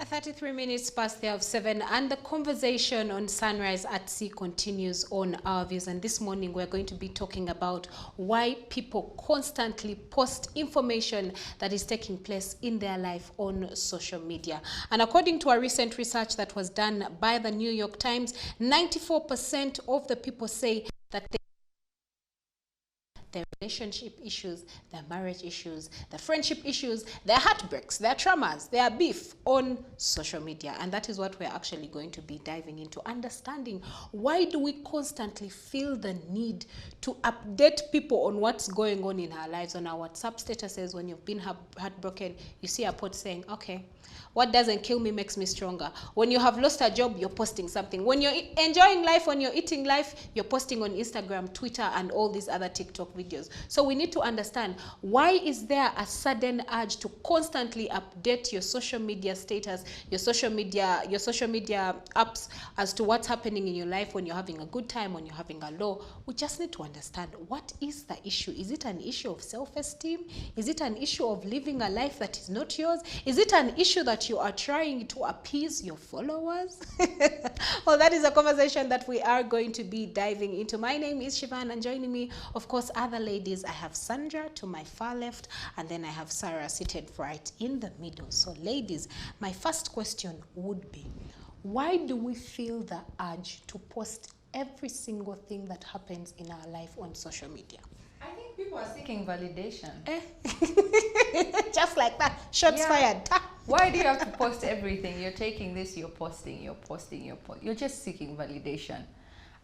33 minutes past the hour of 7, and the conversation on Sunrise at Sea continues on Our Views. And this morning we're going to be talking about why people constantly post information that is taking place in their life on social media. And according to a recent research that was done by the New York Times, 94% of the people say that their relationship issues, their marriage issues, their friendship issues, their heartbreaks, their traumas, their beef on social media. And that is what we're actually going to be diving into, understanding why do we constantly feel the need to update people on what's going on in our lives, on our WhatsApp statuses. When you've been heartbroken, you see a post saying, okay, what doesn't kill me makes me stronger. When you have lost a job, you're posting something. When you're enjoying life, when you're eating life, you're posting on Instagram, Twitter, and all these other TikTok videos. So we need to understand, why is there a sudden urge to constantly update your social media status, your social media apps as to what's happening in your life, when you're having a good time, when you're having a low? We just need to understand, what is the issue? Is it an issue of self-esteem? Is it an issue of living a life that is not yours? Is it an issue that you are trying to appease your followers? Well, that is a conversation that we are going to be diving into. My name is Shivan, and joining me, of course, other ladies. I have Sandra to my far left, and then I have Sarah seated right in the middle. So ladies, my first question would be, why do we feel the urge to post every single thing that happens in our life on social media? I think people are seeking validation. Just like that. Shots fired. Why do you have to post everything? You're taking this, you're posting. You're just seeking validation,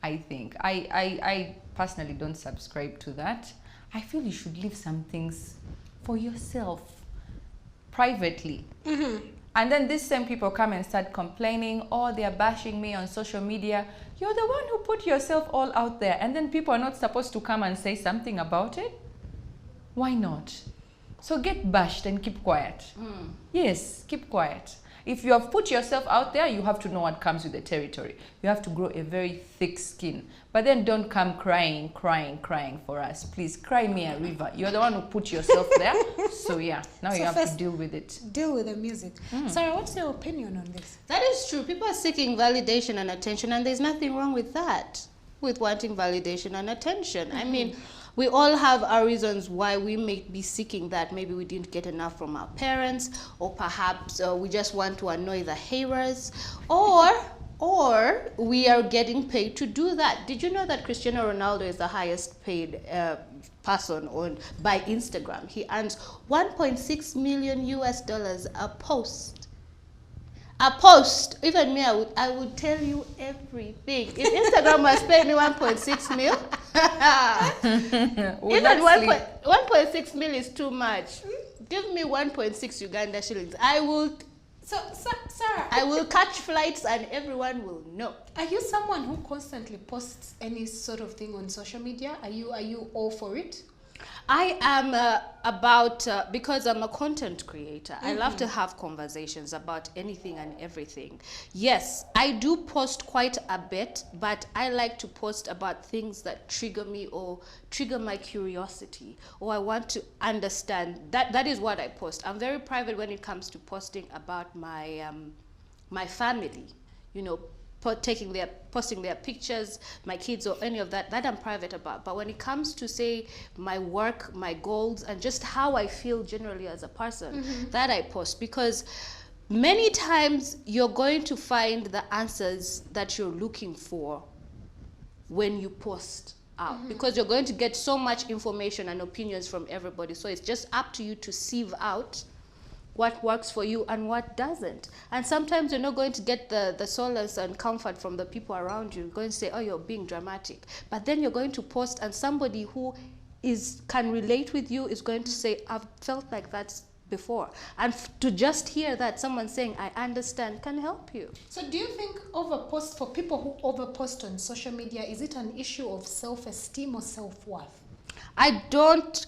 I think. I personally don't subscribe to that. I feel you should leave some things for yourself, privately. And then these same people come and start complaining, oh, they're bashing me on social media. You're the one who put yourself all out there, and then people are not supposed to come and say something about it? Why not? So get bashed and keep quiet. Yes, keep quiet. If you have put yourself out there, you have to know what comes with the territory. You have to grow a very thick skin. But then don't come crying for us. Please, cry me a river. You're the one who put yourself there. So yeah, now you have to deal with it. Deal with the music. Sarah, what's your opinion on this? That is true. People are seeking validation and attention, and there's nothing wrong with that, with wanting validation and attention. I mean, we all have our reasons why we may be seeking that. Maybe we didn't get enough from our parents, or perhaps we just want to annoy the haters, or we are getting paid to do that. Did you know that Cristiano Ronaldo is the highest paid person by Instagram? He earns $1.6 million a post. A post. Even me, I would tell you everything. If Instagram was paying me 1.6 mil, even 1.6 mil is too much. Give me 1.6 Uganda shillings. I will. So, Sarah, I will catch flights, and everyone will know. Are you someone who constantly posts any sort of thing on social media? Are you all for it? I am because I'm a content creator. I love to have conversations about anything and everything. Yes, I do post quite a bit, but I like to post about things that trigger me or trigger my curiosity, or I want to understand. That is what I post. I'm very private when it comes to posting about my my family, you know, posting their pictures, my kids, or any of that I'm private about. But when it comes to, say, my work, my goals, and just how I feel generally as a person, that I post, because many times you're going to find the answers that you're looking for when you post out, because you're going to get so much information and opinions from everybody. So it's just up to you to sieve out what works for you and what doesn't. And sometimes you're not going to get the solace and comfort from the people around you. You're going to say, oh, you're being dramatic. But then you're going to post, and somebody who can relate with you is going to say, I've felt like that before. And to just hear that, someone saying, I understand, can help you. So do you think for people who overpost on social media, is it an issue of self-esteem or self-worth? I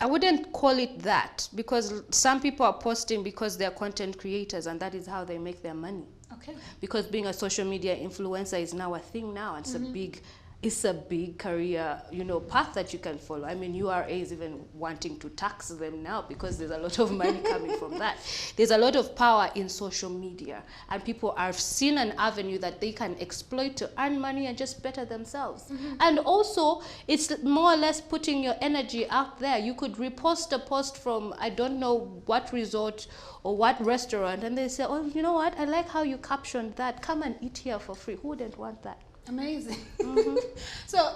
wouldn't call it that, because some people are posting because they're content creators, and that is how they make their money. Okay. Because being a social media influencer is now a thing now, and it's a big it's a big career, path that you can follow. I mean, URA is even wanting to tax them now because there's a lot of money coming from that. There's a lot of power in social media, and people have seen an avenue that they can exploit to earn money and just better themselves. And also, it's more or less putting your energy out there. You could repost a post from, I don't know what resort or what restaurant, and they say, oh, you know what, I like how you captioned that. Come and eat here for free. Who wouldn't want that? Amazing. So,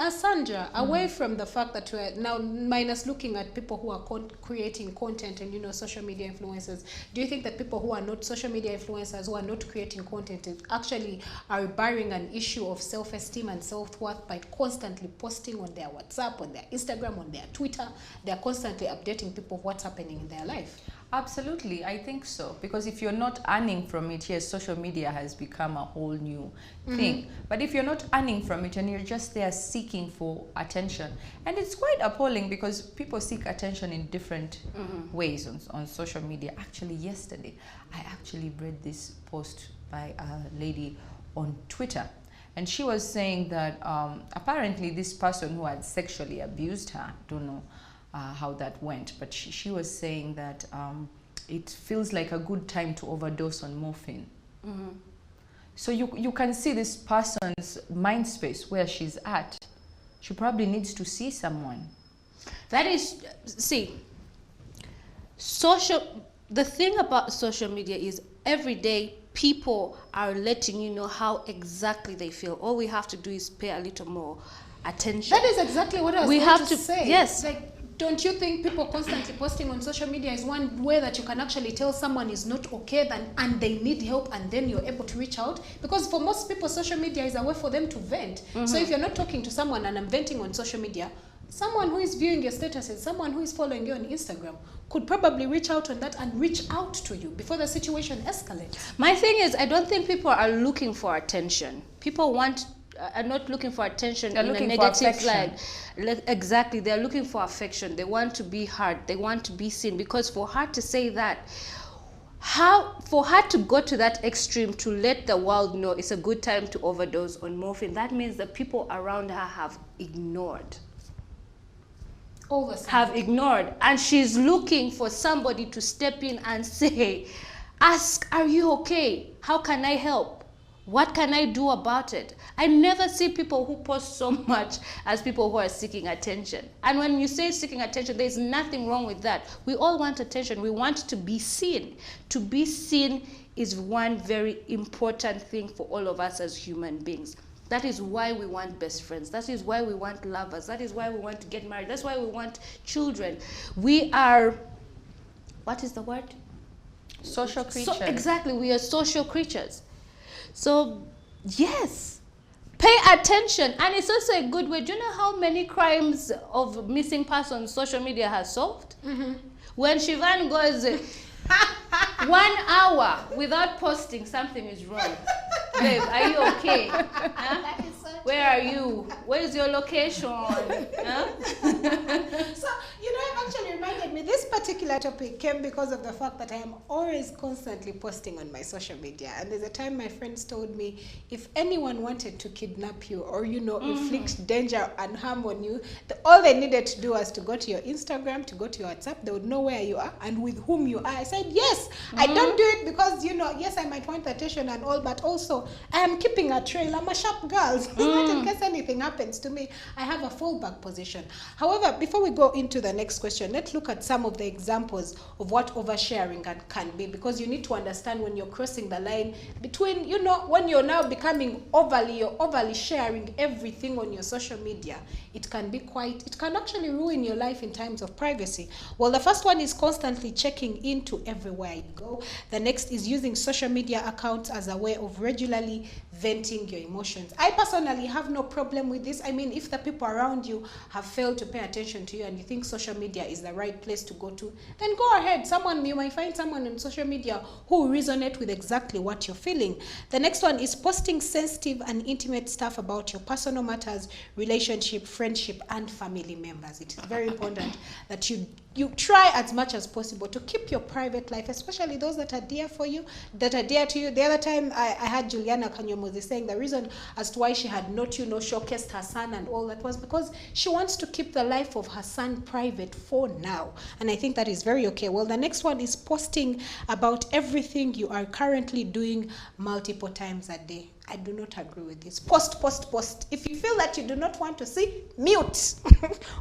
Sandra, away from the fact that we're now minus looking at people who are creating content and, social media influencers, do you think that people who are not social media influencers, who are not creating content, actually are bearing an issue of self-esteem and self-worth by constantly posting on their WhatsApp, on their Instagram, on their Twitter? They're constantly updating people what's happening in their life. Absolutely, I think so. Because if you're not earning from it, yes, social media has become a whole new thing. But if you're not earning from it and you're just there seeking for attention, and it's quite appalling because people seek attention in different ways on social media. Actually, yesterday, I actually read this post by a lady on Twitter. And she was saying that apparently this person who had sexually abused her, don't know how that went, but she was saying that it feels like a good time to overdose on morphine. So you can see this person's mind space where she's at. She probably needs to see someone. That is, see, the thing about social media is every day people are letting you know how exactly they feel. All we have to do is pay a little more attention. That is exactly what I was going to say. Yes. Like, don't you think people constantly posting on social media is one way that you can actually tell someone is not okay and they need help, and then you're able to reach out? Because for most people, social media is a way for them to vent. So if you're not talking to someone and I'm venting on social media, someone who is viewing your statuses, someone who is following you on Instagram could probably reach out on that and reach out to you before the situation escalates. My thing is, I don't think people are looking for attention. People are not looking for attention in a negative light. Exactly, they're looking for affection. They want to be heard. They want to be seen. Because for her to say that, for her to go to that extreme to let the world know it's a good time to overdose on morphine, that means the people around her have ignored. And she's looking for somebody to step in and say, ask, are you okay? How can I help? What can I do about it? I never see people who post so much as people who are seeking attention. And when you say seeking attention, there's nothing wrong with that. We all want attention. We want to be seen. To be seen is one very important thing for all of us as human beings. That is why we want best friends. That is why we want lovers. That is why we want to get married. That's why we want children. We are, what is the word? Social creatures. Exactly, we are social creatures. So, yes, pay attention. And it's also a good way. Do you know how many crimes of missing persons social media has solved? When Shivan goes 1 hour without posting, something is wrong. Babe, are you okay? Huh? Where are you? Where is your location? Huh? So, it actually reminded me, this particular topic came because of the fact that I am always constantly posting on my social media. And there's a time my friends told me, if anyone wanted to kidnap you or, inflict danger and harm on you, all they needed to do was to go to your Instagram, to go to your WhatsApp. They would know where you are and with whom you are. I said, yes, I don't do it because, yes, I might want attention and all, but also I am keeping a trail. I'm a sharp girl. Not in case anything happens to me, I have a fallback position. However, before we go into the next question, let's look at some of the examples of what oversharing can be, because you need to understand when you're crossing the line between, when you're now becoming overly sharing everything on your social media, it can actually ruin your life in times of privacy. Well, the first one is constantly checking into everywhere you go. The next is using social media accounts as a way of regularly venting your emotions. I personally have no problem with this. I mean, if the people around you have failed to pay attention to you and you think social media is the right place place to go to, then go ahead. You might find someone on social media who resonate with exactly what you're feeling. The next one is posting sensitive and intimate stuff about your personal matters, relationship, friendship, and family members. It is very important that you try as much as possible to keep your private life, especially those that are dear for you, that are dear to you. The other time I had Juliana Kanyomozi saying the reason as to why she had not, showcased her son and all that was because she wants to keep the life of her son private for now. And I think that is very okay. Well, the next one is posting about everything you are currently doing multiple times a day. I do not agree with this. Post. If you feel that you do not want to see, mute.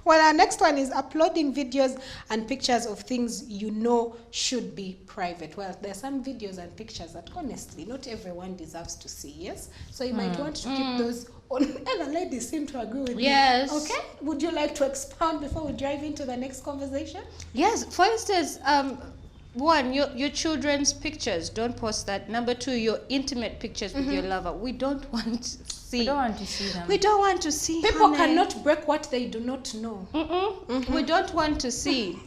Well, our next one is uploading videos and pictures of things you know should be private. Well, there are some videos and pictures that honestly not everyone deserves to see, yes? So you might want to keep those on. And the ladies seem to agree with Yes. me. Okay? Would you like to expound before we drive into the next conversation? Yes, for instance, one, your children's pictures, don't post that. Number two, your intimate pictures with your lover. We don't want to see. We don't want to see them. We don't want to see. People honey. cannot break what they do not know. We don't want to see.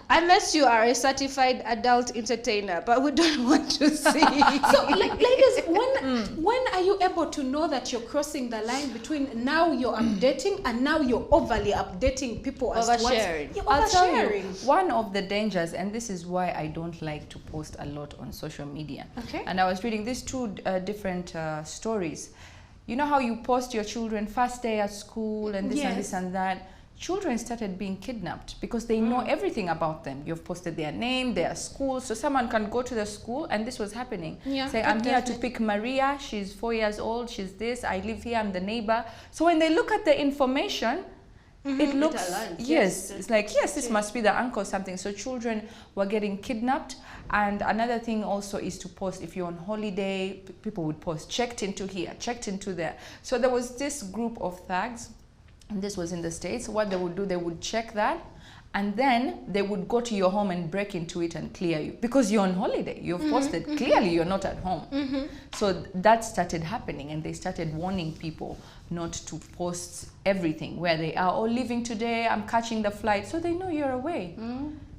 Unless you are a certified adult entertainer, but we don't want to see. So, ladies, when are you able to know that you're crossing the line between now you're updating and now you're overly updating people as Oversharing. You're I'll tell you, oversharing. one of the dangers, and this is why I don't like to post a lot on social media. Okay. And I was reading these two different stories. You know how you post your children first day at school and this and this and that? Children started being kidnapped because they know everything about them. You've posted their name, their school, so someone can go to the school, and this was happening. Yeah, Say, I'm here to pick Maria, she's 4 years old, she's this, I live here, I'm the neighbor. So when they look at the information, it looks, aligns. yes, it's like, yes, this must be the uncle or something. So children were getting kidnapped. And another thing also is to post, if you're on holiday, people would post, checked into here, checked into there. So there was this group of thugs, and this was in the States. What they would do, they would check that, and then they would go to your home and break into it and clear you. Because you're on holiday, you've posted, clearly you're not at home. So that started happening, and they started warning people not to post everything, where they are, oh, leaving today, I'm catching the flight, so they know you're away.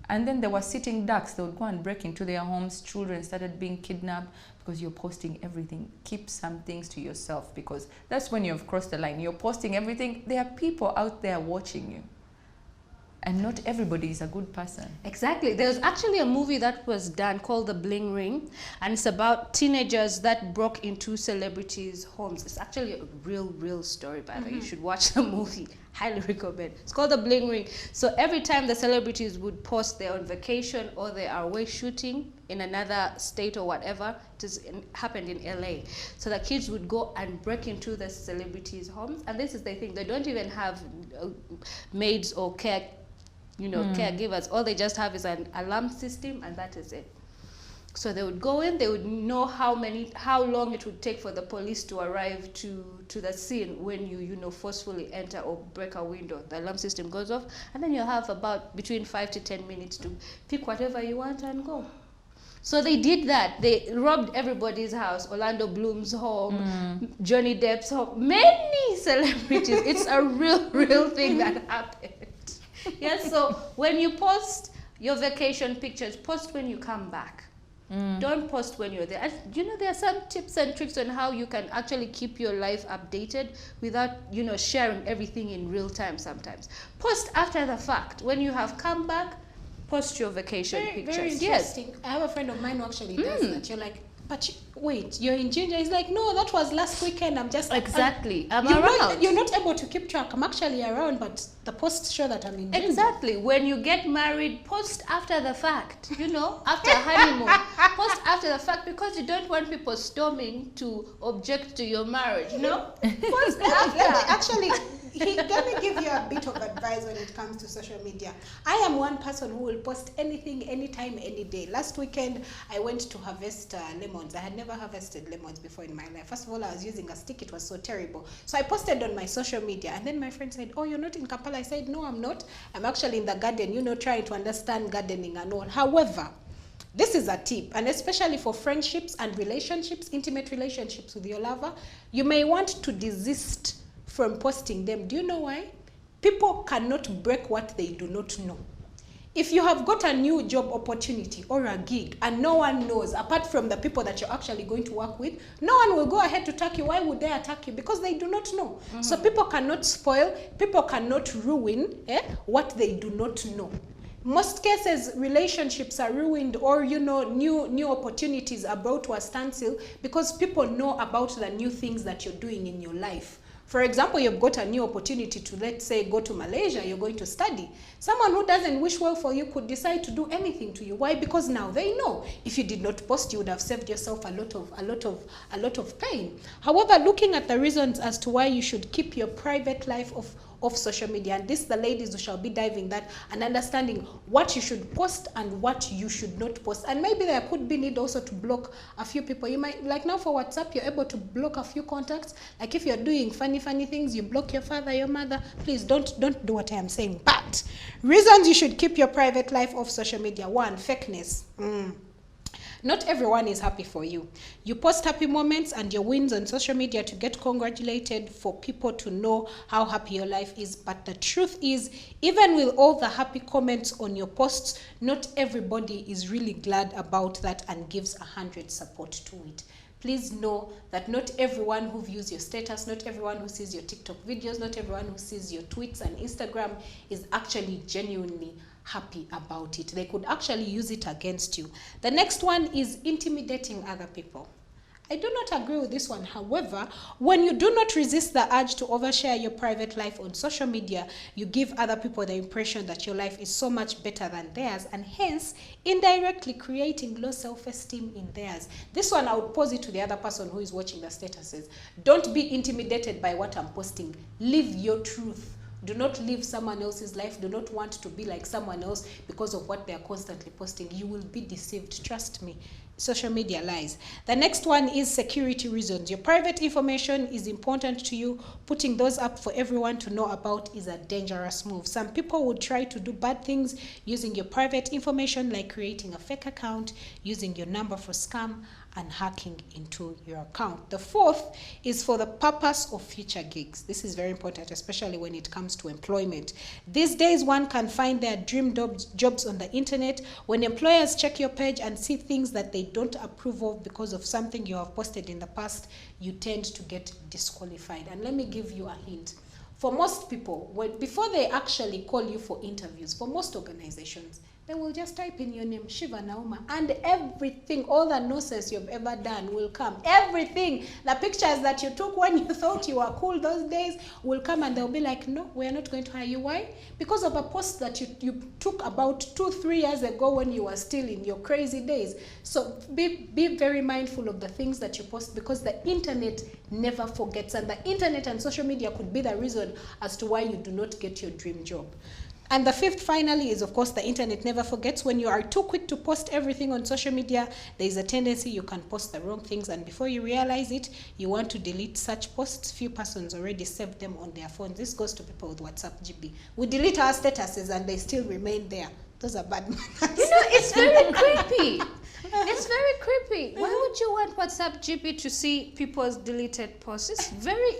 And then they were sitting ducks. They would go and break into their homes. Children started being kidnapped because you're posting everything. Keep some things to yourself, because that's when you've crossed the line. You're posting everything. There are people out there watching you. And not everybody is a good person. Exactly. There's actually a movie that was done called The Bling Ring, and it's about teenagers that broke into celebrities' homes. It's actually a real story, by the way. You should watch the movie. Highly recommend. It's called The Bling Ring. So every time the celebrities would post they're on vacation or they are away shooting in another state or whatever, happened in LA. So the kids would go and break into the celebrities' homes, and this is the thing, they don't even have maids or caregivers. All they just have is an alarm system, and that is it. So they would go in, they would know how long it would take for the police to arrive to the scene when you forcefully enter or break a window. The alarm system goes off, and then you have about between 5 to 10 minutes to pick whatever you want and go. So they did that. They robbed everybody's house. Orlando Bloom's home, Johnny Depp's home, many celebrities. It's a real thing that happened. Yes, so when you post your vacation pictures, post when you come back. Don't post when you're there. There are some tips and tricks on how you can actually keep your life updated without, sharing everything in real time sometimes. Post after the fact. When you have come back, post your vacation pictures. Very interesting. Yes. I have a friend of mine who actually does that. You're like, but wait, you're in Ginger? He's like, no, that was last weekend. I'm just exactly. I'm around. You're not able to keep track. I'm actually around, but the posts show that I'm in Ginger. Exactly. When you get married, post after the fact. After honeymoon, post after the fact, because you don't want people storming to object to your marriage. Post after. Let me give you a bit of advice when it comes to social media. I am one person who will post anything, anytime, any day. Last weekend, I went to harvest lemons. I had never harvested lemons before in my life. First of all, I was using a stick. It was so terrible. So I posted on my social media. And then my friend said, oh, you're not in Kampala? I said, no, I'm not. I'm actually in the garden, trying to understand gardening and all. However, this is a tip, and especially for friendships and relationships, intimate relationships with your lover, you may want to desist from posting them. Do you know why? People cannot break what they do not know. If you have got a new job opportunity or a gig and no one knows, apart from the people that you're actually going to work with, no one will go ahead to attack you. Why would they attack you? Because they do not know. So people cannot spoil, people cannot ruin what they do not know. Most cases, relationships are ruined, or new opportunities are brought to a standstill because people know about the new things that you're doing in your life. For example, you've got a new opportunity to, let's say, go to Malaysia, you're going to study. Someone who doesn't wish well for you could decide to do anything to you. Why? Because now they know. If you did not post, you would have saved yourself a lot of pain. However, looking at the reasons as to why you should keep your private life off social media, and this the ladies who shall be diving that and understanding what you should post and what you should not post. And maybe there could be need also to block a few people. You might, like now for WhatsApp, you're able to block a few contacts. Like if you're doing funny things, you block your father, your mother. Please don't do what I am saying. But reasons you should keep your private life off social media. 1, fakeness. Not everyone is happy for you. You post happy moments and your wins on social media to get congratulated, for people to know how happy your life is. But the truth is, even with all the happy comments on your posts, not everybody is really glad about that and gives 100% support to it. Please know that not everyone who views your status, not everyone who sees your TikTok videos, not everyone who sees your tweets and Instagram is actually genuinely happy about it. They could actually use it against you. The next one is intimidating other people. I do not agree with this one. However, when you do not resist the urge to overshare your private life on social media, you give other people the impression that your life is so much better than theirs, and hence indirectly creating low self-esteem in theirs. This one I would pose it to the other person who is watching the statuses. Don't be intimidated by what I'm posting. Live your truth. Do not live someone else's life. Do not want to be like someone else because of what they are constantly posting. You will be deceived. Trust me. Social media lies. The next one is security reasons. Your private information is important to you. Putting those up for everyone to know about is a dangerous move. Some people would try to do bad things using your private information, like creating a fake account, using your number for scam, and hacking into your account. The 4th is for the purpose of future gigs. This is very important, especially when it comes to employment. These days, one can find their dream jobs on the internet. When employers check your page and see things that they don't approve of because of something you have posted in the past, you tend to get disqualified. And let me give you a hint. For most people, before they actually call you for interviews, for most organizations, they will just type in your name, Shiva Nauma, and everything, all the nonsense you've ever done will come. Everything, the pictures that you took when you thought you were cool those days will come, and they'll be like, no, we're not going to hire you. Why? Because of a post that you took about 2-3 years ago when you were still in your crazy days. So be very mindful of the things that you post, because the internet never forgets, and the internet and social media could be the reason as to why you do not get your dream job. And the 5th, finally, is, of course, the internet never forgets. When you are too quick to post everything on social media, there is a tendency you can post the wrong things, and before you realize it, you want to delete such posts. Few persons already saved them on their phones. This goes to people with WhatsApp GB. We delete our statuses and they still remain there. Those are bad manners. It's very creepy. It's very creepy. Why would you want WhatsApp GB to see people's deleted posts? It's very...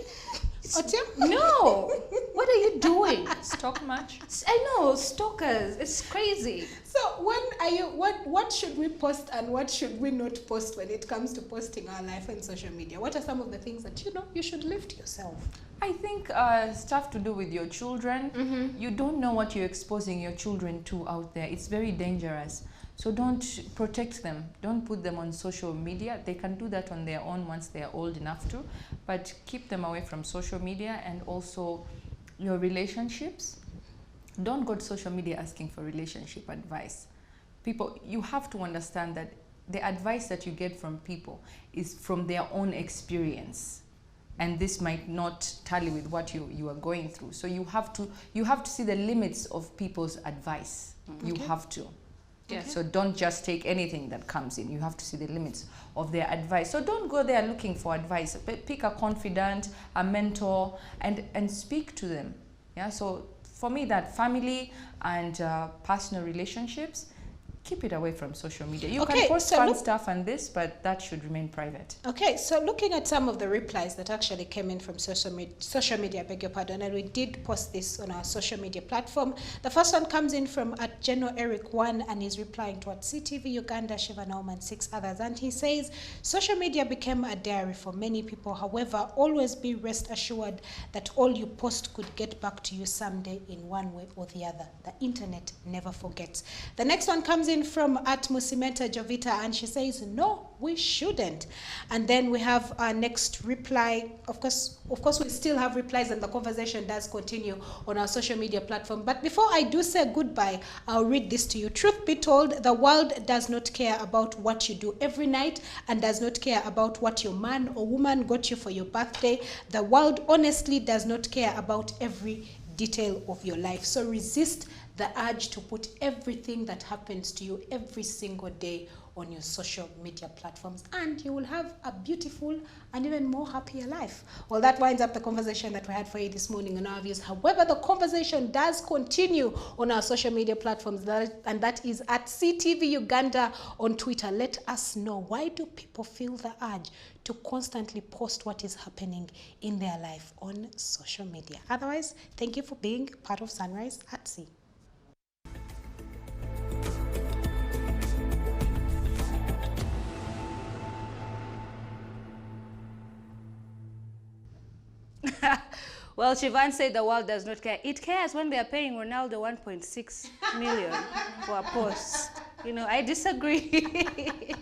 No. What are you doing? Stalk much? I know, stalkers. It's crazy. So what should we post and what should we not post when it comes to posting our life on social media? What are some of the things that you should leave to yourself? I think stuff to do with your children. You don't know what you're exposing your children to out there. It's very dangerous. So don't protect them. Don't put them on social media. They can do that on their own once they are old enough to. But keep them away from social media, and also your relationships. Don't go to social media asking for relationship advice. People, you have to understand that the advice that you get from people is from their own experience. And this might not tally with what you are going through. So you have to see the limits of people's advice. You have to. Yes. So don't just take anything that comes in. You have to see the limits of their advice. So don't go there looking for advice. Pick a confidant, a mentor, and speak to them. Yeah. So for me, that family and personal relationships, keep it away from social media. You Okay, can post so fun look- stuff and this, but that should remain private. Okay, so looking at some of the replies that actually came in from social media, I beg your pardon, and we did post this on our social media platform. The first one comes in from at General Eric 1, and he's replying to at CTV Uganda, Shiva Naum, and 6 others. And he says, social media became a diary for many people. However, always be rest assured that all you post could get back to you someday in one way or the other. The internet never forgets. The next one comes in from at Musimeta Jovita, and she says, no, we shouldn't. And then we have our next reply. Of course, we still have replies, and the conversation does continue on our social media platform. But before I do say goodbye, I'll read this to you. Truth be told, the world does not care about what you do every night and does not care about what your man or woman got you for your birthday. The world honestly does not care about every detail of your life. So resist the urge to put everything that happens to you every single day on your social media platforms, and you will have a beautiful and even more happier life. Well, that winds up the conversation that we had for you this morning on our views. However, the conversation does continue on our social media platforms, and that is at CTV Uganda on Twitter. Let us know, why do people feel the urge to constantly post what is happening in their life on social media? Otherwise, thank you for being part of Sunrise at Sea. Well, Shivan said the world does not care. It cares when they are paying Ronaldo 1.6 million for a post. You know, I disagree.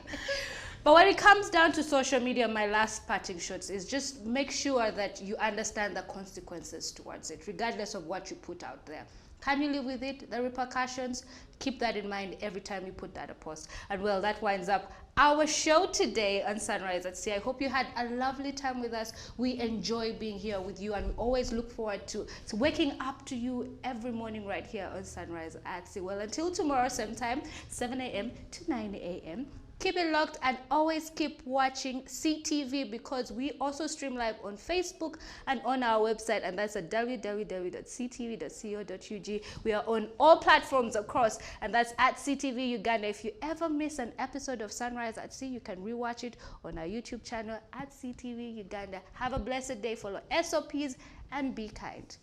But when it comes down to social media, my last parting shots is just make sure that you understand the consequences towards it, regardless of what you put out there. Can you live with it? The repercussions? Keep that in mind every time you put that a post. And well, that winds up our show today on Sunrise at Sea. I hope you had a lovely time with us. We enjoy being here with you, and we always look forward to waking up to you every morning right here on Sunrise at Sea. Well, until tomorrow, same time, 7 a.m. to 9 a.m. Keep it locked and always keep watching CTV, because we also stream live on Facebook and on our website, and that's at www.ctv.co.ug. We are on all platforms across, and that's at CTV Uganda. If you ever miss an episode of Sunrise at Sea, you can rewatch it on our YouTube channel at CTV Uganda. Have a blessed day, follow SOPs, and be kind.